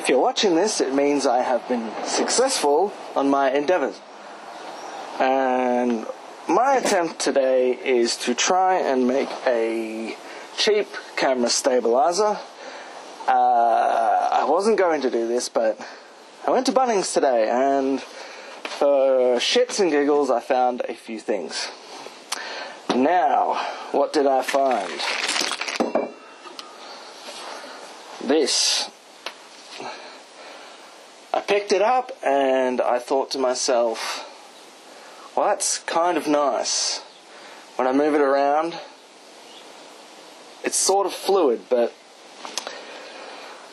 if you're watching this, it means I have been successful on my endeavours. And my attempt today is to try and make a cheap camera stabiliser. I wasn't going to do this, but I went to Bunnings today, and for shits and giggles, I found a few things. Now, what did I find? This. I picked it up and I thought to myself, well, that's kind of nice. When I move it around, it's sort of fluid, but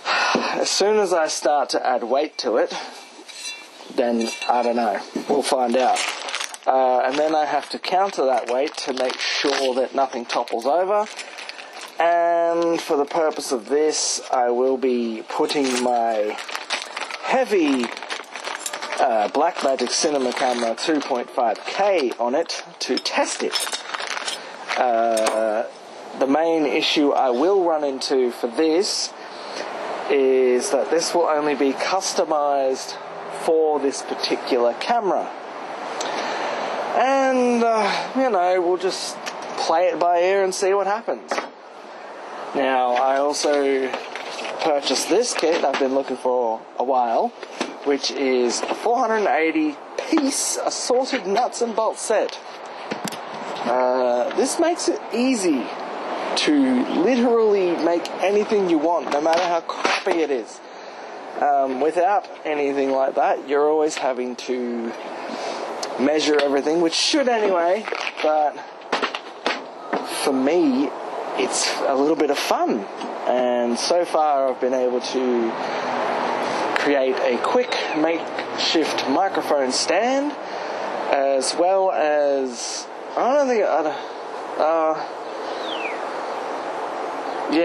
as soon as I start to add weight to it, then I don't know, we'll find out. And then I have to counter that weight to make sure that nothing topples over. And for the purpose of this, I will be putting my heavy Blackmagic Cinema Camera 2.5K on it to test it. The main issue I will run into for this is that this will only be customized for this particular camera. And, we'll just play it by ear and see what happens. Now, I also purchased this kit I've been looking for a while, which is a 480-piece assorted nuts and bolts set. This makes it easy to literally make anything you want, no matter how crappy it is. Without anything like that, you're always having to measure everything, which should anyway, but for me, it's a little bit of fun. And so far, I've been able to create a quick makeshift microphone stand, as well as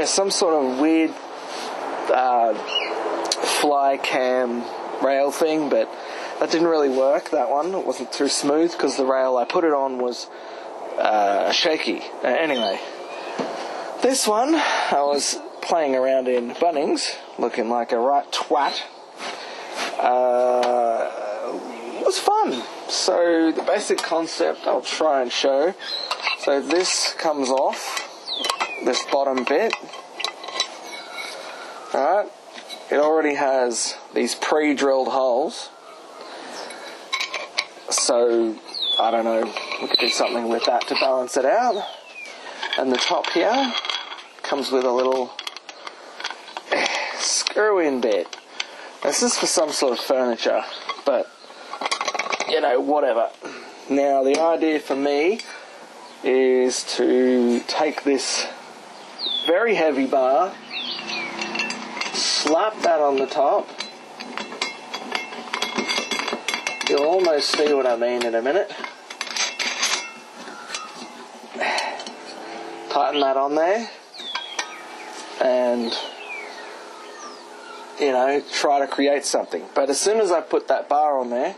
some sort of weird fly cam rail thing, but that didn't really work, that one. It wasn't too smooth because the rail I put it on was shaky. Anyway, this one I was playing around in Bunnings, looking like a right twat. It was fun. So the basic concept I'll try and show. So this comes off, this bottom bit. Alright, it already has these pre-drilled holes. So, I don't know, we could do something with that to balance it out. And the top here comes with a little screw-in bit. This is for some sort of furniture, but, whatever. Now, the idea for me is to take this very heavy bar, slap that on the top. You'll almost see what I mean in a minute. Tighten that on there. And, try to create something. But as soon as I put that bar on there,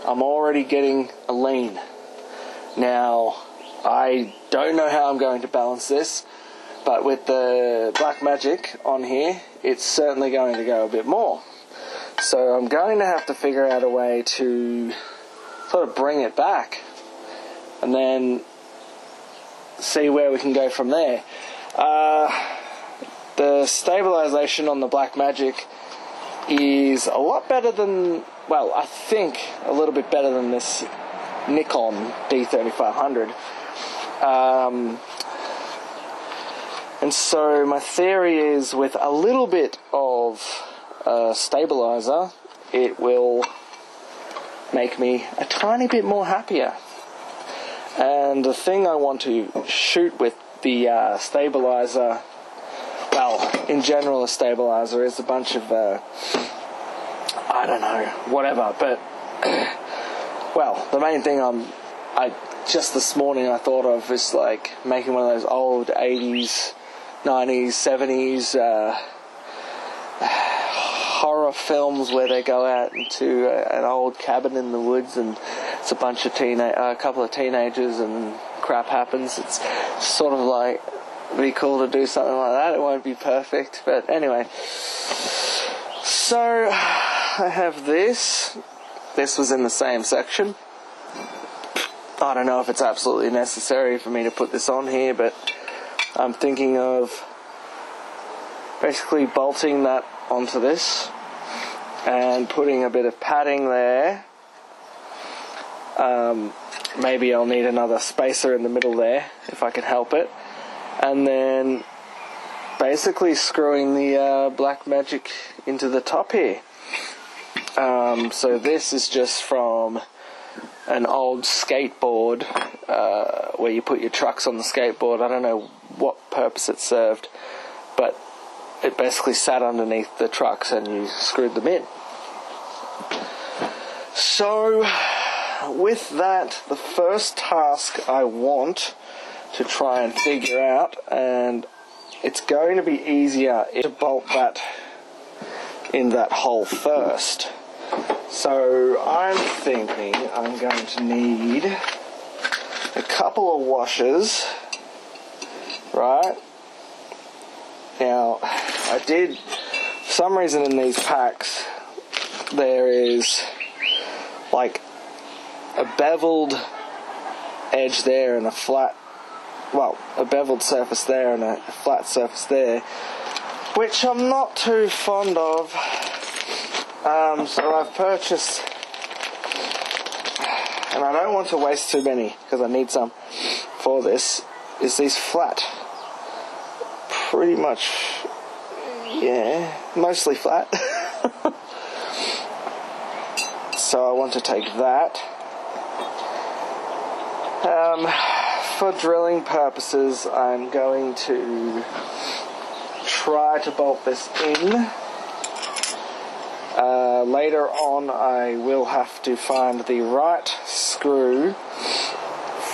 I'm already getting a lean. Now, I don't know how I'm going to balance this, but with the Blackmagic on here, it's certainly going to go a bit more. So I'm going to have to figure out a way to sort of bring it back and then see where we can go from there. The stabilization on the Blackmagic is a lot better than, well, I think a little bit better than this Nikon D3500. And so my theory is with a little bit of stabilizer, it will make me a tiny bit more happier. And the thing I want to shoot with the stabilizer, well, in general a stabilizer is a bunch of whatever, but well, the main thing just this morning I thought of is like making one of those old 80s, 90s, 70s horror films where they go out into an old cabin in the woods and it's a bunch of couple of teenagers and crap happens. It's sort of like, it'd be cool to do something like that. It won't be perfect, but anyway. So I have this. This was in the same section. I don't know if it's absolutely necessary for me to put this on here, but I'm thinking of basically bolting that onto this and putting a bit of padding there. Maybe I'll need another spacer in the middle there if I can help it, and then basically screwing the Black Magic into the top here. So this is just from an old skateboard where you put your trucks on the skateboard. I don't know what purpose it served, but it basically sat underneath the trucks and you screwed them in. So with that, the first task I want to try and figure out, and it's going to be easier to bolt that in that hole first. So I'm thinking I'm going to need a couple of washers, right? Now, I did, for some reason in these packs, there is like a beveled edge there and a flat, well, a beveled surface there and a flat surface there, which I'm not too fond of. So I've purchased, and I don't want to waste too many because I need some for this, is these flat, pretty much, yeah, mostly flat. So I want to take that. For drilling purposes, I'm going to try to bolt this in. Later on, I will have to find the right screw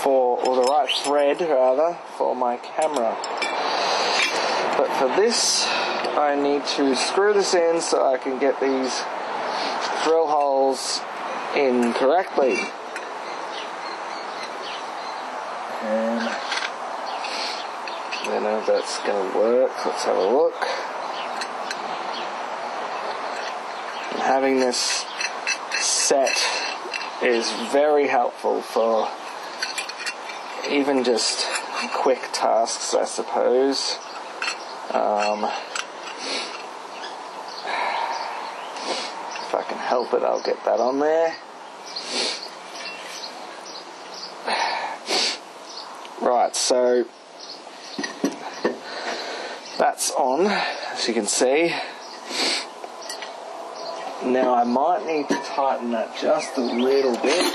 or the right thread rather, for my camera. But for this, I need to screw this in so I can get these drill holes in correctly. And I don't know if that's going to work. Let's have a look. And having this set is very helpful for even just quick tasks, I suppose. If I can help it, I'll get that on there. Right, so that's on, as you can see. Now I might need to tighten that just a little bit.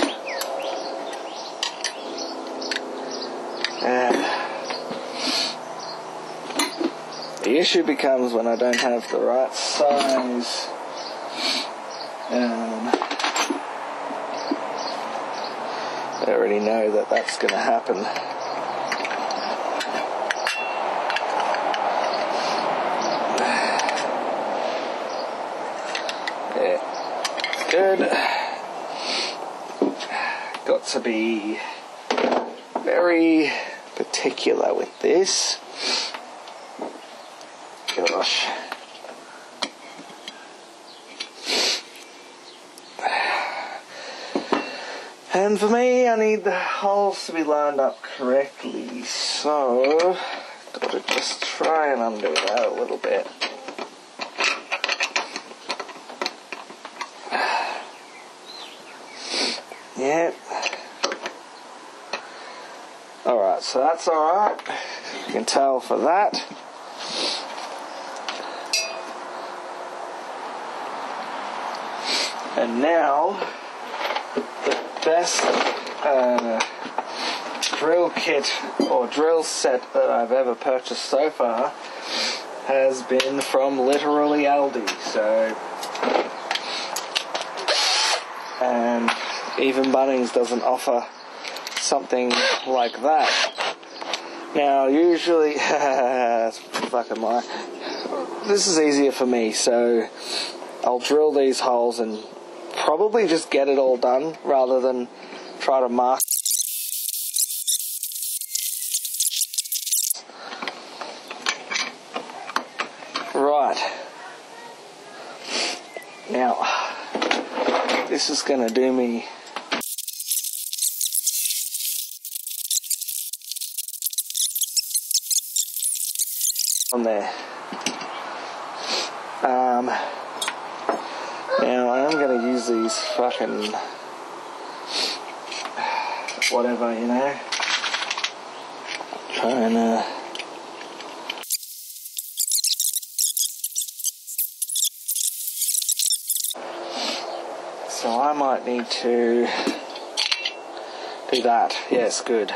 And the issue becomes when I don't have the right size. I already know that that's going to happen. Yeah, good. Got to be very particular with this. Gosh. And for me, I need the holes to be lined up correctly, so gotta just try and undo that a little bit. Yep. Alright, so that's alright. You can tell for that. And now, the best drill kit or drill set that I've ever purchased so far has been from literally Aldi. So, and even Bunnings doesn't offer something like that. Now, usually, that's fucking lie. This is easier for me, so I'll drill these holes and probably just get it all done rather than try to mark. Right. Now, this is going to do me on there. Now I am going to use these fucking whatever, you know, trying to so I might need to do that. Yes, good.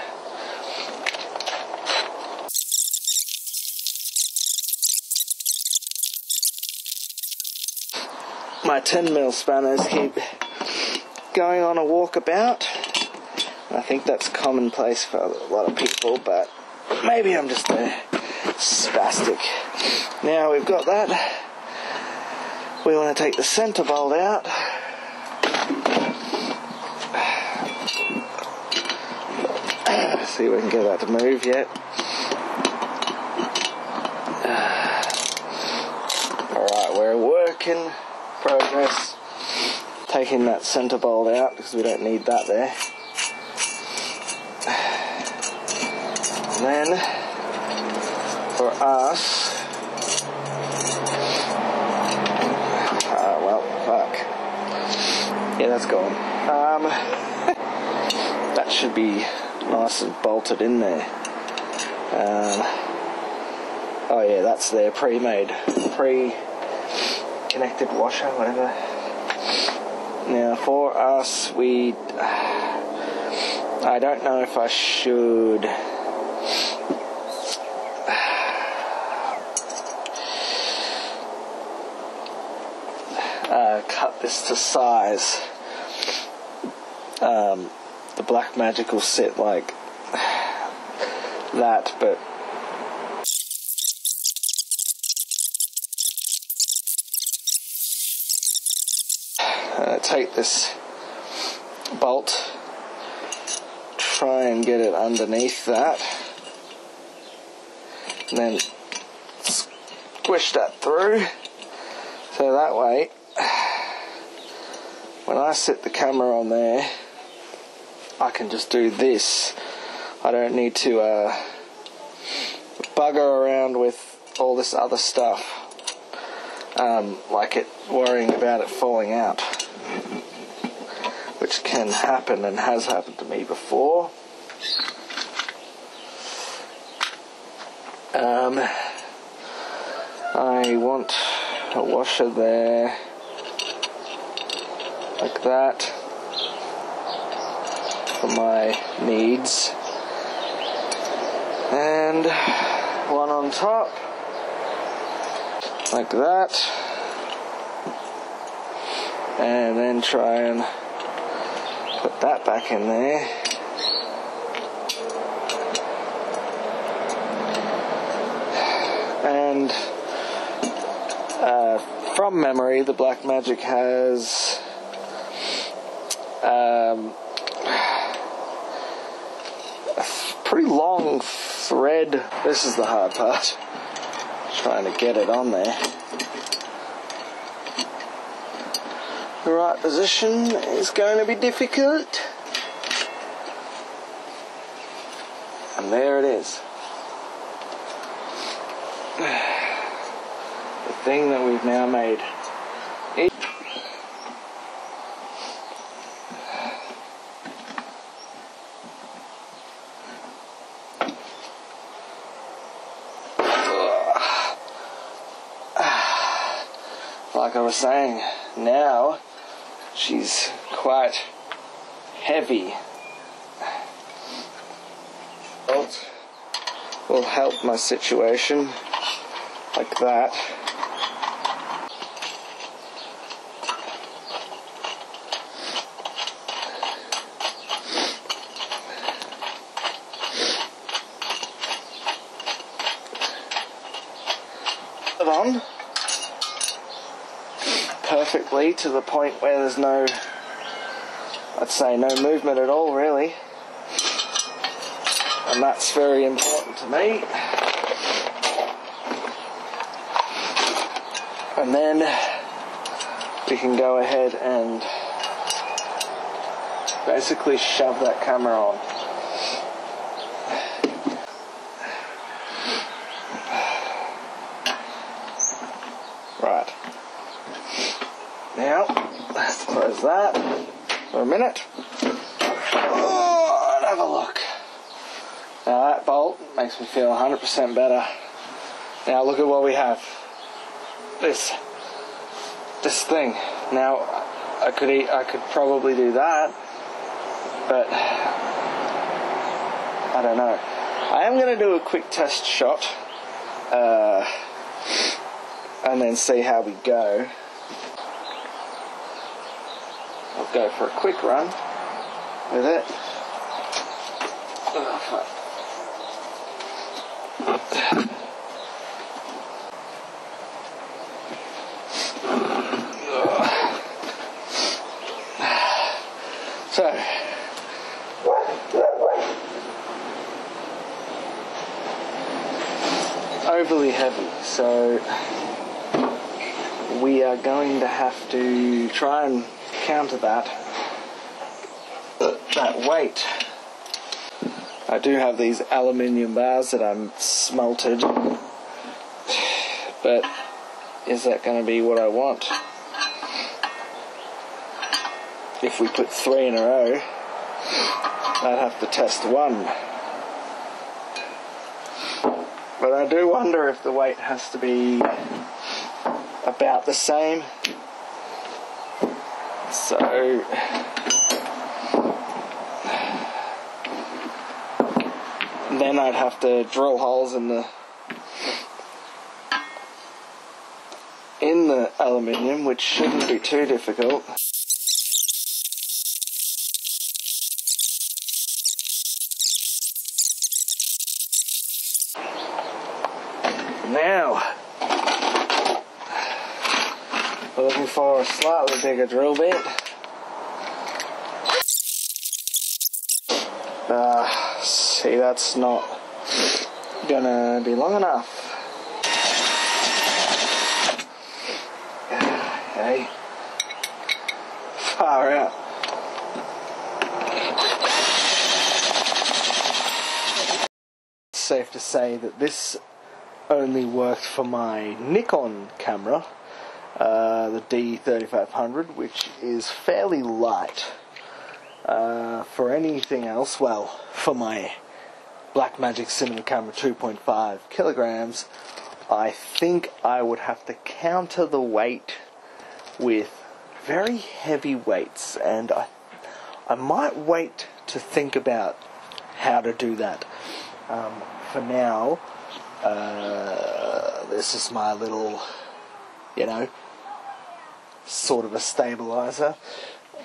My 10mm spanners keep going on a walkabout. I think that's commonplace for a lot of people, but maybe I'm just a spastic. Now we've got that. We want to take the centre bolt out. See if we can get that to move yet. Alright, we're working progress. Taking that centre bolt out because we don't need that there. And then for us, well, fuck. Yeah, that's gone. That should be nice and bolted in there. Oh yeah, that's their pre-made, pre-connected washer, whatever. Now for us, I don't know if I should cut this to size. The Black Magic will sit like that, but take this bolt, try and get it underneath that, and then squish that through, so that way when I set the camera on there I can just do this. I don't need to bugger around with all this other stuff, like worrying about it falling out, which can happen and has happened to me before. I want a washer there, like that, for my needs, and one on top, like that, and then try and put that back in there. And from memory, the Black Magic has a pretty long thread. This is the hard part, trying to get it on there. The right position is going to be difficult. And there it is. The thing that we've now made. Like I was saying, now she's quite heavy. Bolt will help my situation, like that. Put it on perfectly to the point where there's no, I'd say no movement at all really, and that's very important to me. And then we can go ahead and basically shove that camera on. Right. Now, let's close that for a minute. Oh, and have a look. Now that bolt makes me feel 100% better. Now look at what we have. This thing. Now I could probably do that, but I don't know. I am going to do a quick test shot, and then see how we go. I'll go for a quick run with it. Oh, fuck. So, overly heavy, so we are going to have to try and counter that weight. I do have these aluminium bars that I'm smelted, but is that going to be what I want? If we put 3 in a row, I'd have to test 1. But I do wonder if the weight has to be about the same. So then I'd have to drill holes in the aluminium, which shouldn't be too difficult. Now, we're looking for a slightly bigger drill bit. See, that's not gonna be long enough. Okay. Far out. It's safe to say that this only worked for my Nikon camera, the D3500, which is fairly light. For anything else, well, for my Blackmagic Cinema camera 2.5 kilograms, I think I would have to counter the weight with very heavy weights, and I might wait to think about how to do that. For now, this is my little, sort of a stabilizer.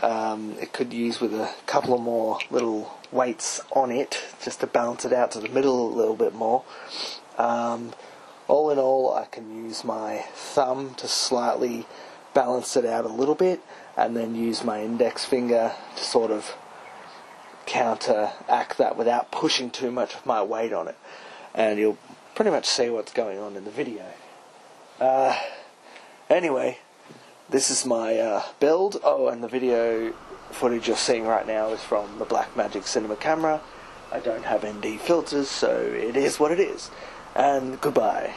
It could use with a couple of more little weights on it, just to balance it out to the middle a little bit more. All in all, I can use my thumb to slightly balance it out a little bit, and then use my index finger to sort of counteract that without pushing too much of my weight on it. And you'll pretty much see what's going on in the video. Anyway, this is my build. Oh, and the video footage you're seeing right now is from the Blackmagic Cinema camera. I don't have ND filters, so it is what it is. And goodbye.